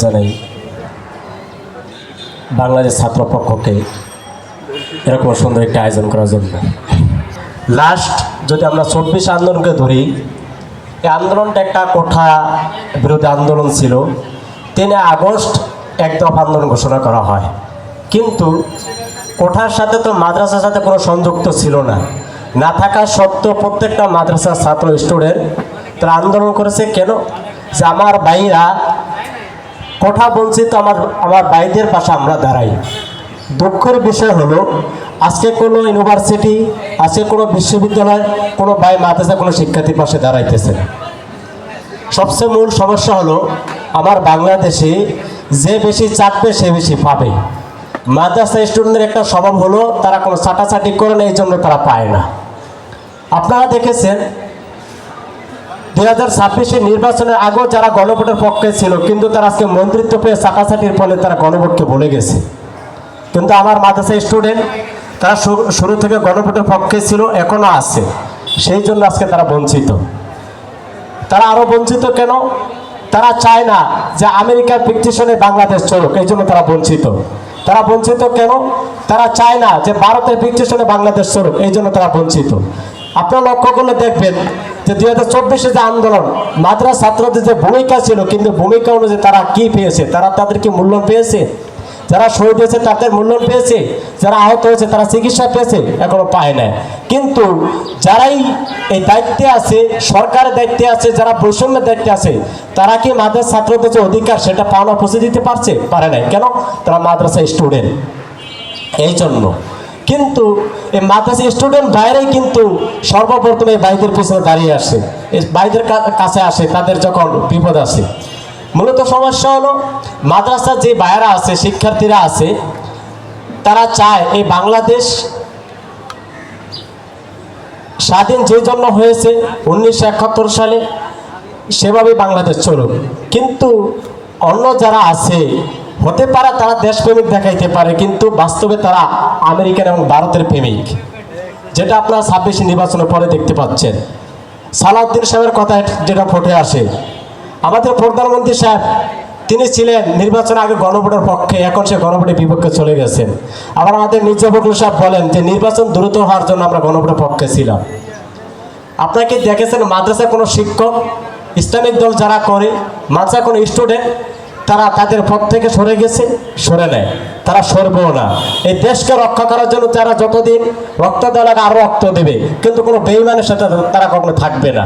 জানাই বাংলাদেশ ছাত্র পক্ষকে এরকম সুন্দর একটা আয়োজন করার জন্য। লাস্ট যদি আমরা ২৪ আন্দোলনকে ধরি, এই আন্দোলনটা একটা কোঠা বিরোধী আন্দোলন ছিল। ৩ আগস্ট এক দফা আন্দোলন ঘোষণা করা হয়, কিন্তু কোঠার সাথে তো মাদ্রাসার সাথে কোনো সংযুক্ত ছিল না। না থাকা সত্ত্বেও প্রত্যেকটা মাদ্রাসার ছাত্র স্টুডেন্ট তারা আন্দোলন করেছে। কেন? যে আমার ভাইরা কোঠা বঞ্চিত, আমার ভাইদের পাশে আমরা দাঁড়াই। দুঃখের বিষয় হলো আজকে কোনো ইউনিভার্সিটি, আজকে কোনো বিশ্ববিদ্যালয়, কোনো ভাই মাদ্রাসা কোনো শিক্ষার্থীর পাশে দাঁড়াইতেছে না। সবচেয়ে মূল সমস্যা হলো আমার বাংলাদেশে যে বেশি চাপবে সে বেশি পাবে। মাদ্রাসা স্টুডেন্টদের একটা স্বভাব হলো তারা কোনো চাটাচাটি করে না, এই জন্য তারা পায় না। আপনারা দেখেছেন 2026 নির্বাচনের আগেও যারা গণভোটের পক্ষে ছিল, কিন্তু তারা আজকে মন্ত্রিত্ব পেয়ে চাটাচাটির ফলে তারা গণভোটকে ভুলে গেছে। কিন্তু আমার মাদ্রাসা স্টুডেন্ট তারা শুরু থেকে গণভোটের পক্ষে ছিল, এখনও আছে, সেই জন্য আজকে তারা বঞ্চিত। তারা আরও বঞ্চিত কেন? তারা চায় না যে আমেরিকার পিটিশনে বাংলাদেশ চলুক, এই জন্য তারা বঞ্চিত। তারা বঞ্চিত কেন? তারা চায় না যে ভারতের পিটিশনে বাংলাদেশ চলুক, এই জন্য তারা বঞ্চিত। আপনারা লক্ষ্য করলে দেখবেন যে 2024 যে আন্দোলন, মাদ্রাসা ছাত্রদের যে ভূমিকা ছিল, কিন্তু ভূমিকা অনুযায়ী তারা কি পেয়েছে? তাদের কি মূল্যায়ন পেয়েছে? যারা শহীদ হয়েছে তাদের মূল্যায়ন পেয়েছে? যারা আহত হয়েছে তারা চিকিৎসা পেয়েছে? এখনো পায় না। কিন্তু যারাই এই দায়িত্বে আছে, সরকারের দায়িত্বে আছে, যারা বৈষম্যের দায়িত্বে আছে, তারা কি মাদ্রাসা ছাত্রদের যে অধিকার সেটা পাওনা পৌঁছে দিতে পারছে? পারে নাই। কেন? তারা মাদ্রাসা স্টুডেন্ট, এই জন্য। কিন্তু এই মাদ্রাসা স্টুডেন্ট বাইরেই কিন্তু সর্বপ্রথমে ভাইদের পিছনে দাঁড়িয়ে আসে, এই ভাইদের কাছে আসে তাদের যখন বিপদ আসে। মূলত সমস্যা হলো মাদ্রাসার যে ভাইয়েরা আছে, শিক্ষার্থীরা আছে, তারা চায় এই বাংলাদেশ স্বাধীন যে জন্য হয়েছে 1971 সালে, সেভাবে বাংলাদেশ চলুক। কিন্তু অন্য যারা আছে, হতে পারে তারা দেশপ্রেমিক দেখাইতে পারে, কিন্তু বাস্তবে তারা আমেরিকান এবং ভারতের প্রেমিক, যেটা আপনারা 26 নির্বাচনের পরে দেখতে পাচ্ছেন। সালাউদ্দিন সাহেবের কথা যেটা ফুটে আসে, আমাদের প্রধানমন্ত্রী সাহেব তিনি ছিলেন নির্বাচন আগে গণভোটের পক্ষে, এখন সে গণভোটের বিপক্ষে চলে গেছেন। আবার আমাদের মির্জা ফখরুল সাহেব বলেন যে নির্বাচন দ্রুত হওয়ার জন্য আমরা গণভোটের পক্ষে ছিলাম। আপনারা কি দেখেছেন মাদ্রাসায় কোনো শিক্ষক, ইসলামিক দল যারা করে, মাদ্রাসা কোনো স্টুডেন্ট তারা তাদের পথ থেকে সরে গেছে? সরে নেয়, তারা সরবেও না। এই দেশকে রক্ষা করার জন্য তারা যতদিন রক্ত দেওয়া লাগে আরও রক্ত দেবে, কিন্তু কোনো বেঈমানের সাথে তারা কখনো থাকবে না।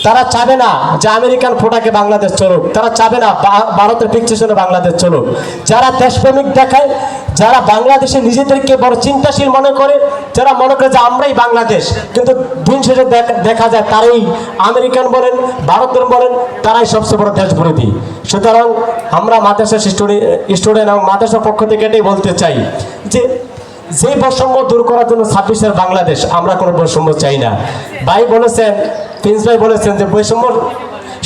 তারা চাবে না যে আমেরিকান ফোটাকে বাংলাদেশ চলুক, তারা চাবে না ভারতের পিকচারে বাংলাদেশ চলুক। যারা দেশপ্রেমিক দেখায়, যারা বাংলাদেশে নিজেদেরকে বড় চিন্তাশীল মনে করে, যারা মনে করে যে আমরাই বাংলাদেশ, কিন্তু দিন শেষে দেখা যায় তারাই আমেরিকান বলেন, ভারতের বলেন, তারাই সবচেয়ে বড় দেশ বিরোধী। সুতরাং আমরা মাদ্রাসা স্টুডেন্ট এবং মাদ্রাসার পক্ষ থেকে এটাই বলতে চাই যে বৈষম্য দূর করার জন্য 26-এর বাংলাদেশ, আমরা কোনো বৈষম্য চাই না। ভাই বলেছেন, প্রিন্স ভাই বলেছেন যে বৈষম্য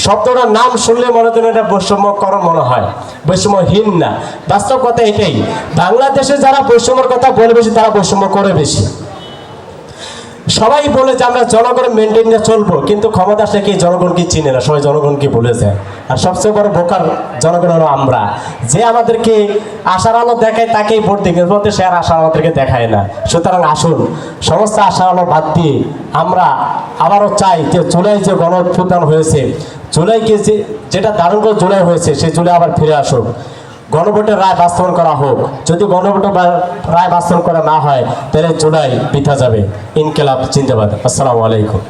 শব্দটার নাম শুনলে মনে হয় এটা বৈষম্যকরণ মনে হয়, বৈষম্যহীন না। বাস্তব কথা এটাই, বাংলাদেশে যারা বৈষম্যের কথা বলে বেশি, তারা বৈষম্য করে বেশি। সবাই বলে যে আমরা জনগণের মেনটেন নিয়ে চলবো, কিন্তু ক্ষমতা আসলে কি জনগণকে চিনে না, সবাই জনগণকে ভুলে যায়। আর সবচেয়ে বড় বোকার জনগণ হলো আমরা, যে আমাদেরকে আশার আলো দেখায় তাকেই ভোট দিকে বলতে, সে আর আশার আমাদেরকে দেখায় না। সুতরাং আসুন সমস্ত আশার আলো বাদ দিয়ে আমরা আবারও চাই যে জুলাই যে গণ অভ্যুত্থান হয়েছে, জুলাইকে যেটা দারুণ করে জুলাই হয়েছে, সেই জুলাই আবার ফিরে আসুক, গণভোটের রায় বাস্তবায়ন করা হোক। যদি গণভোটের রায় বাস্তবায়ন করা না হয়, তাহলে জুলাই বৃথা যাবে। ইনকিলাব জিন্দাবাদ। আসসালামু আলাইকুম।